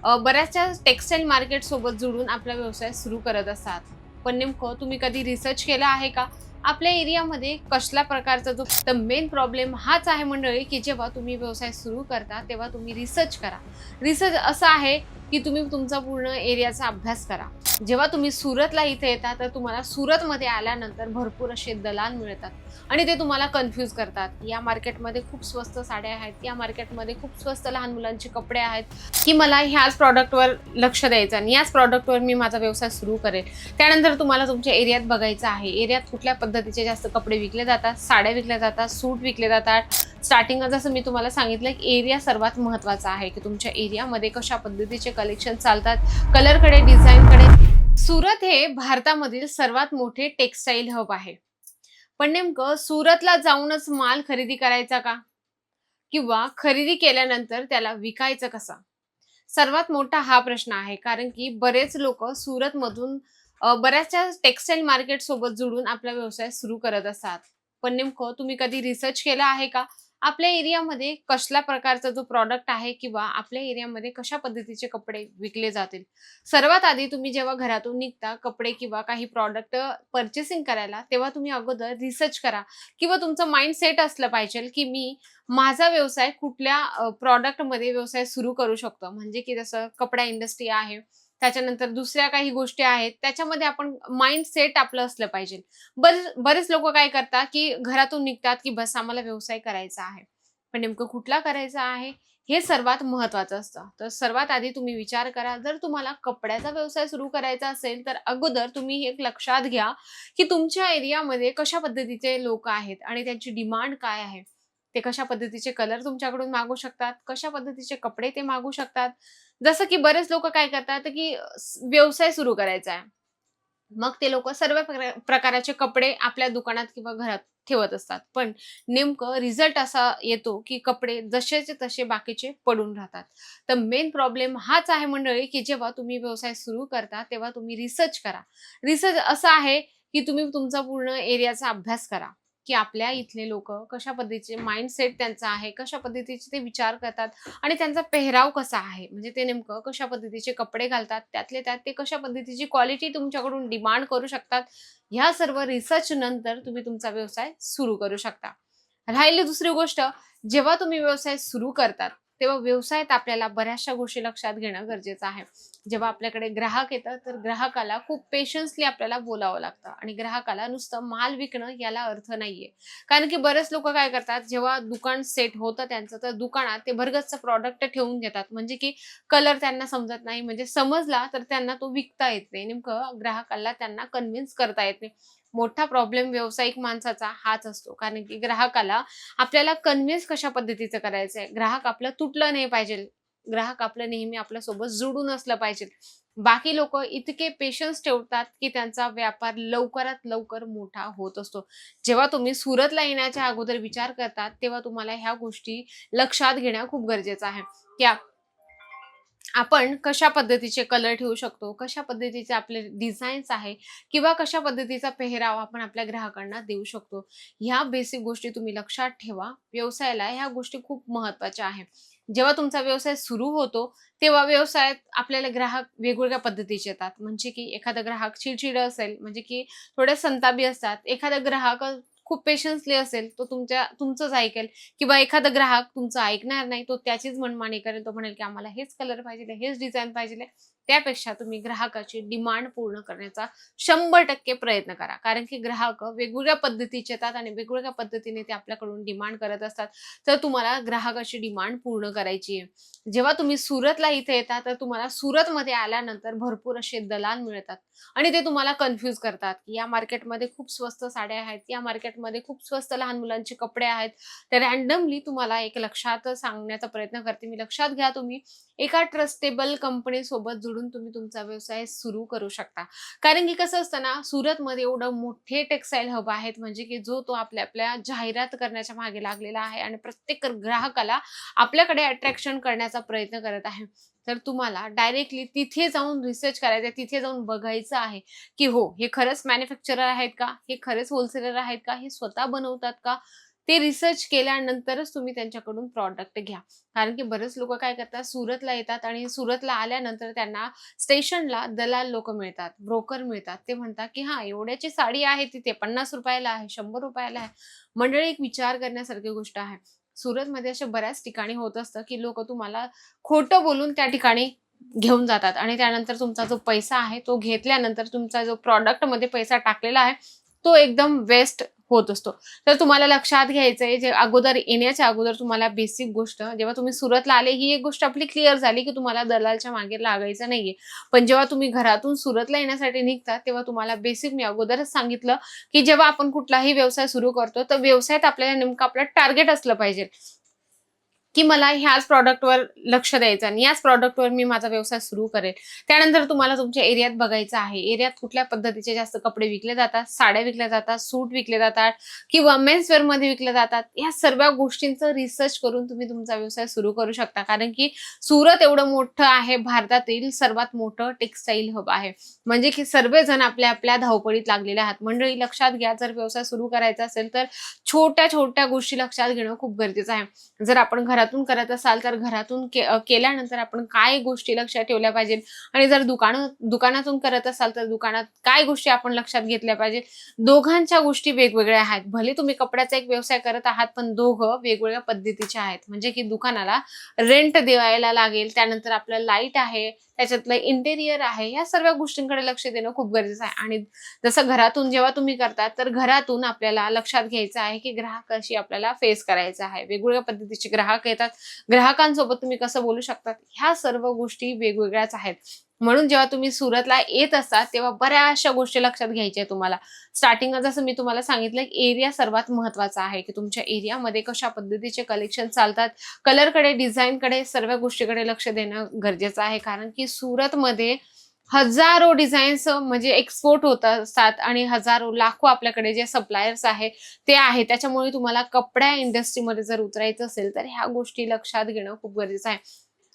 बऱ्याचशा textile market सोबत जुळून आपला व्यवसाय सुरू करत असतात. पण नेमकं तुम्ही कधी रिसर्च केला आहे का? आपल्या एरियामध्ये कसल्या प्रकारचा जो तर मेन प्रॉब्लेम हाच आहे मंडळी, की जेव्हा तुम्ही व्यवसाय सुरू करता तेव्हा तुम्ही रिसर्च करा. रिसर्च असं आहे, की तुम्ही तुमचा पूर्ण एरियाचा अभ्यास करा. जेव्हा तुम्ही सुरतला इथे येता, तर तुम्हाला सुरतमध्ये आल्यानंतर भरपूर असे दलाल मिळतात आणि ते तुम्हाला कन्फ्यूज करतात. या मार्केटमध्ये खूप स्वस्त साड्या आहेत, या मार्केटमध्ये खूप स्वस्त लहान मुलांचे कपडे आहेत, की मला ह्याच प्रॉडक्टवर लक्ष द्यायचं आणि याच प्रॉडक्टवर मी माझा व्यवसाय सुरू करेल. त्यानंतर तुम्हाला तुमच्या एरियात बघायचं आहे. एरियात कुठल्या पद्धतीचे जास्त कपडे विकले जातात, साड्या विकल्या जातात, सूट विकले जातात. स्टार्टिंगला जसं मी तुम्हाला सांगितलं, की एरिया सर्वात महत्त्वाचा आहे, की तुमच्या एरियामध्ये कशा पद्धतीचे कलेक्शन चालतात, कलरकडे, डिझाईनकडे. सुरत हे भारतामधील सर्वात मोठे टेक्सटाईल हब आहे. पण नेमकं सुरतला जाऊनच माल खरेदी करायचा का? किंवा खरेदी केल्यानंतर त्याला विकायचं कसा? सर्वात मोठा हा प्रश्न आहे. कारण की बरेच लोकं सुरतमधून बऱ्याचशा टेक्सटाईल मार्केट सोबत जुळून आपला व्यवसाय सुरू करत असतात. पण नेमकं तुम्ही कधी रिसर्च केला आहे का? आपल्या एरियामध्ये कसल्या प्रकारचा जो प्रॉडक्ट आहे किंवा आपल्या एरियामध्ये कशा पद्धतीचे कपडे विकले जातील. सर्वात आधी तुम्ही जेव्हा घरातून निघता कपडे किंवा काही प्रॉडक्ट पर्चेसिंग करायला, तेव्हा तुम्ही अगोदर रिसर्च करा किंवा तुमचं माइंड सेट असलं पाहिजे, की मी माझा व्यवसाय कुठल्या प्रॉडक्टमध्ये व्यवसाय सुरू करू शकतो. म्हणजे की जसं कपडा इंडस्ट्री आहे, त्याच्यानंतर दुसऱ्या काही गोष्टी आहेत, त्याच्यामध्ये आपण माइंड सेट आपलं असलं पाहिजे. बरेच लोकं काय करतात, की घरातून निघतात, की बस आम्हाला व्यवसाय करायचा आहे. पण नेमकं कुठला करायचा आहे, हे सर्वात महत्त्वाचं असतं. तर सर्वात आधी तुम्ही विचार करा, जर तुम्हाला कपड्याचा व्यवसाय सुरू करायचा असेल, तर अगोदर तुम्ही एक लक्षात घ्या, की तुमच्या एरियामध्ये कशा पद्धतीचे लोकं आहेत आणि त्यांची डिमांड काय आहे. ते कशा पद्धतीचे कलर तुमच्याकडून मागवू शकतात, कशा पद्धतीचे कपडे ते मागवू शकतात. जसं की बरेच लोकं काय करतात, की व्यवसाय सुरू करायचा आहे. मग ते लोकं सर्व प्रकारचे कपडे आपल्या दुकानात किंवा घरात ठेवत असतात. पण नेमकं रिझल्ट असा येतो, की कपडे जसेचे तसे बाकीचे पडून राहतात. तर मेन प्रॉब्लेम हाच आहे मंडळी, की जेव्हा तुम्ही व्यवसाय सुरू करता, तेव्हा तुम्ही रिसर्च करा. रिसर्च असं आहे, की तुम्ही तुमचा पूर्ण एरियाचा अभ्यास करा, की आपल्या इथले लोकं कशा पद्धतीचे माइंडसेट त्यांचा आहे, कशा पद्धतीचे ते विचार करतात आणि त्यांचा पेहराव कसा आहे. म्हणजे ते नेमकं कशा पद्धतीचे कपडे घालतात, त्यातले त्यात ते कशा पद्धतीची क्वालिटी तुमच्याकडून डिमांड करू शकतात. ह्या सर्व रिसर्च नंतर तुम्ही तुमचा व्यवसाय सुरू करू शकता. राहिली दुसरी गोष्ट, जेव्हा तुम्ही व्यवसाय सुरू करतात, तेव्हा व्यवसायात आपल्याला बऱ्याचशा गोष्टी लक्षात घेणं गरजेचं आहे. जेव्हा आपल्याकडे ग्राहक येतात, तर ग्राहकाला खूप पेशन्सली आपल्याला बोलावं लागतं आणि ग्राहकाला नुसतं माल विकणं याला अर्थ नाहीये. कारण की बरेच लोकं काय करतात, जेव्हा दुकान सेट होतं त्यांचं, तर दुकानात ते भरगच्च प्रॉडक्ट ठेवून घेतात. म्हणजे की कलर त्यांना समजत नाही. म्हणजे समजला तर त्यांना तो विकता येत नाही. नेमकं ग्राहकाला त्यांना कन्व्हिन्स करता येत नाही. मोठा प्रॉब्लेम व्यावसायिक माणसाचा हाच असतो. कारण की ग्राहकाला आपल्याला कन्व्हिन्स कशा पद्धतीचं करायचंय. ग्राहक आपलं तुटलं नाही पाहिजे. ग्राहक आपलं नेहमी आपल्यासोबत जोडून असलं पाहिजे. बाकी लोकं इतके पेशन्स ठेवतात, की त्यांचा व्यापार लवकरात लवकर मोठा होत असतो. जेव्हा तुम्ही सुरतला येण्याच्या अगोदर विचार करतात, तेव्हा तुम्हाला ह्या गोष्टी लक्षात घेणं खूप गरजेचं आहे, की आपण कशा पद्धतीचे कलर ठेवू शकतो, कशा पद्धतीचे आपले डिझाईन्स आहे किंवा कशा पद्धतीचा पेहराव आपण आपल्या ग्राहकांना देऊ शकतो. ह्या बेसिक गोष्टी तुम्ही लक्षात ठेवा. व्यवसायाला ह्या गोष्टी खूप महत्त्वाच्या आहेत. जेव्हा तुमचा व्यवसाय सुरू होतो, तेव्हा व्यवसायात आपल्याला ग्राहक वेगवेगळ्या पद्धतीचे येतात. म्हणजे की एखादा ग्राहक चिडचिड असेल, म्हणजे की थोडे संतापी असतात. एखादा ग्राहक खूप पेशन्सली असेल, तो तुमचंच ऐकेल किंवा एखादा ग्राहक तुमचं ऐकणार नाही, तो त्याचीच मनमानी करेल. तो म्हणेल, की आम्हाला हेच कलर पाहिजे, हेच डिझाइन पाहिजे. त्यापेक्षा तुम्ही ग्राहकाची डिमांड पूर्ण करण्याचा 100% प्रयत्न करा. कारण की ग्राहक वेगवेगळ्या पद्धतीचे येतात आणि वेगवेगळ्या पद्धतीने ते आपल्याकडून डिमांड करत असतात. तर तुम्हाला ग्राहकाची डिमांड पूर्ण करायची आहे. जेव्हा तुम्ही सुरतला इथे येता, तर तुम्हाला सुरतमध्ये आल्यानंतर भरपूर असे दलाल मिळतात आणि ते तुम्हाला कन्फ्यूज करतात, की या मार्केटमध्ये खूप स्वस्त साड्या आहेत, या मार्केटमध्ये खूप स्वस्त लहान मुलांचे कपडे आहेत. तर रँडमली तुम्हाला एक लक्षात सांगण्याचा प्रयत्न करते मी. लक्षात घ्या तुम्ही एका ट्रस्टेबल कंपनी सोबत जोडून तुम्ही तुमचा व्यवसाय सुरू करू शकता. कारण की कसं असतं ना, सुरतमध्ये एवढं मोठे टेक्सटाईल हब आहेत म्हणजे की जो तो आपल्या आपल्या जाहिरात करण्याच्या मागे लागलेला आहे आणि प्रत्येक ग्राहकाला आपल्याकडे अट्रॅक्शन करण्याचा प्रयत्न करत आहे. तर तुम्हाला डायरेक्टली तिथे जाऊन रिसर्च करायचं आहे, तिथे जाऊन बघायचं आहे, की हो, हे खरंच मॅन्युफॅक्चरर आहेत का? हे खरेच होलसेलर आहेत का? हे स्वतः बनवतात का? ते रिसर्च केल्यानंतरच तुम्ही त्यांच्याकडून प्रॉडक्ट घ्या. कारण की बरेच लोकं काय करतात, सुरतला येतात आणि सुरतला आल्यानंतर त्यांना स्टेशनला दलाल लोकं मिळतात, ब्रोकर मिळतात. ते म्हणतात, की "हां, एवढ्याची साडी आहे तिथे ₹50 ला आहे, ₹100 ला आहे." मंडळी, एक विचार करण्यासारखी गोष्ट आहे. सुरतमध्ये अशा बऱ्याच ठिकाणी होत असतं, की लोकं तुम्हाला खोटं बोलून त्या ठिकाणी घेऊन जातात आणि त्यानंतर तुमचा जो पैसा आहे, तो घेतल्यानंतर तुमचा जो प्रॉडक्टमध्ये पैसा टाकलेला आहे, तो एकदम वेस्ट होत असतो. तर तुम्हाला लक्षात घ्यायचंय, जे अगोदर येण्याच्या अगोदर तुम्हाला बेसिक गोष्ट, जेव्हा तुम्ही सुरतला आले, ही एक गोष्ट आपली क्लिअर झाली, की तुम्हाला दलालच्या मागे लागायचं नाहीये. पण जेव्हा तुम्ही घरातून सुरतला येण्यासाठी निघता, तेव्हा तुम्हाला बेसिक मी अगोदरच सांगितलं, की जेव्हा आपण कुठलाही व्यवसाय सुरू करतो, तर व्यवसायात आपल्याला नेमकं आपलं टार्गेट असलं पाहिजे. की मला ह्याच प्रॉडक्टवर लक्ष द्यायचं आणि याच प्रॉडक्टवर मी माझा व्यवसाय सुरू करेल. त्यानंतर तुम्हाला तुमच्या एरियात बघायचं आहे. एरियात कुठल्या पद्धतीचे जास्त कपडे विकले जातात, साड्या विकल्या जातात, सूट विकले जातात किंवा मेन्स वेअरमध्ये विकले जातात. या सर्व गोष्टींचं रिसर्च करून तुम्ही तुमचा व्यवसाय सुरू करू शकता. कारण की सुरत एवढं मोठं आहे, भारतातील सर्वात मोठं टेक्सटाईल हब आहे. म्हणजे की सर्वजण आपल्या आपल्या धावपळीत लागलेले आहात. मंडळी, लक्षात घ्या, जर व्यवसाय सुरू करायचा असेल तर छोट्या-छोट्या गोष्टी लक्षात घेणं खूप गरजेचं आहे. जर आपण घरातून करत असाल तर घरातून केल्यानंतर आपण काय गोष्टी लक्षात ठेवल्या पाहिजे आणि जर दुकानातून करत असाल तर दुकानात काय गोष्टी आपण लक्षात घेतल्या पाहिजे. दोघांच्या गोष्टी वेगवेगळ्या आहेत. भले तुम्ही कपड्याचा एक व्यवसाय करत आहात, पण दोघं वेगवेगळ्या पद्धतीचे आहेत. म्हणजे की दुकानाला रेंट द्यायला लागेल, त्यानंतर आपलं लाईट आहे, त्याच्यातलं इंटेरियर आहे, या सर्व गोष्टींकडे लक्ष देणं खूप गरजेचं आहे. आणि जसं घरातून जेव्हा तुम्ही करता, तर घरातून आपल्याला लक्षात घ्यायचं आहे, की ग्राहकाशी आपल्याला फेस करायचं आहे. वेगवेगळ्या पद्धतीचे ग्राहक येतात. ग्राहकांसोबत तुम्ही कसं बोलू शकतात, ह्या सर्व गोष्टी वेगवेगळ्याच आहेत. म्हणून जेव्हा तुम्ही सुरतला येत असता, तेव्हा बऱ्याचशा गोष्टी लक्षात घ्यायच्या आहे तुम्हाला. स्टार्टिंगला जसं मी तुम्हाला सांगितलं, की एरिया सर्वात महत्त्वाचा आहे, की तुमच्या एरियामध्ये कशा पद्धतीचे कलेक्शन चालतात, कलरकडे, डिझाईनकडे, सर्व गोष्टीकडे लक्ष देणं गरजेचं आहे. कारण की सुरतमध्ये हजारो डिझाईन्स म्हणजे एक्सपोर्ट होत असतात आणि हजारो, लाखो आपल्याकडे जे सप्लायर्स आहे ते आहे. त्याच्यामुळे तुम्हाला कपड्या इंडस्ट्रीमध्ये जर उतरायचं असेल, तर ह्या गोष्टी लक्षात घेणं खूप गरजेचं आहे.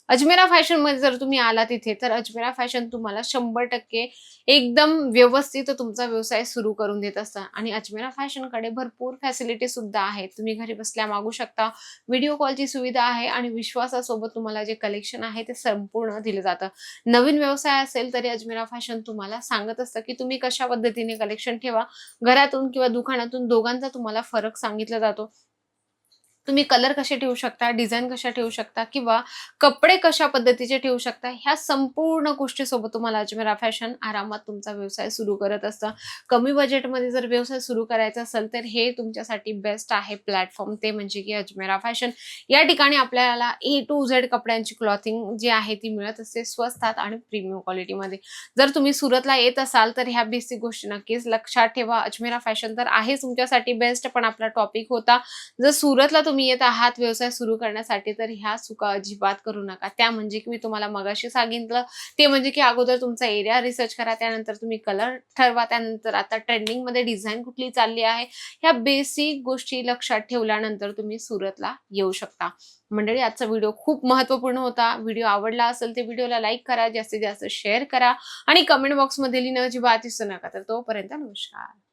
अजमेरा फॅशनमध्ये जर तुम्ही आलात तिथे, तर अजमेरा फॅशन तुम्हाला 100% एकदम व्यवस्थित तुमचा व्यवसाय सुरू करून देत असतं आणि अजमेरा फॅशनकडे भरपूर फॅसिलिटी सुद्धा आहेत. तुम्ही घरी बसल्या मागवू शकता. व्हिडिओ कॉलची सुविधा आहे आणि विश्वासासोबत तुम्हाला जे कलेक्शन आहे ते संपूर्ण दिलं जातं. नवीन व्यवसाय असेल तरी अजमेरा फॅशन तुम्हाला सांगत असतं, की तुम्ही कशा पद्धतीने कलेक्शन ठेवा. घरातून किंवा दुकानातून दोघांचा तुम्हाला फरक सांगितला जातो. तुम्ही कलर कसे ठेवू शकता, डिझाईन कशा ठेवू शकता किंवा कपडे कशा पद्धतीचे ठेवू शकता, ह्या संपूर्ण गोष्टीसोबत तुम्हाला अजमेरा फॅशन आरामात तुमचा व्यवसाय सुरू करत असतं. कमी बजेटमध्ये जर व्यवसाय सुरू करायचा असेल, तर हे तुमच्यासाठी बेस्ट आहे प्लॅटफॉर्म, ते म्हणजे की अजमेरा फॅशन. या ठिकाणी आपल्याला A to Z कपड्यांची क्लॉथिंग जी आहे ती मिळत असते स्वस्तात आणि प्रीमियम क्वालिटीमध्ये. जर तुम्ही सुरतला येत असाल, तर ह्या बेसिक गोष्टी नक्कीच लक्षात ठेवा. अजमेरा फॅशन तर आहे तुमच्यासाठी बेस्ट, पण आपला टॉपिक होता, जर सुरतला तुम्ही येत आहात व्यवसाय सुरू करण्यासाठी, तर ह्या चुका अजिबात करू नका. त्या म्हणजे की मी तुम्हाला मगाशी सांगितलं, ते म्हणजे की अगोदर तुमचा एरिया रिसर्च करा, त्यानंतर तुम्ही कलर ठरवा, त्यानंतर आता ट्रेंडिंगमध्ये डिझाईन कुठली चालली आहे, ह्या बेसिक गोष्टी लक्षात ठेवल्यानंतर तुम्ही सुरतला येऊ शकता. मंडळी, आजचा व्हिडिओ खूप महत्त्वपूर्ण होता. व्हिडिओ आवडला असेल तर व्हिडिओला लाईक करा, जास्तीत जास्त शेअर करा आणि कमेंट बॉक्समध्ये लिहिणं अजिबात विसरू नका. तर तोपर्यंत नमस्कार.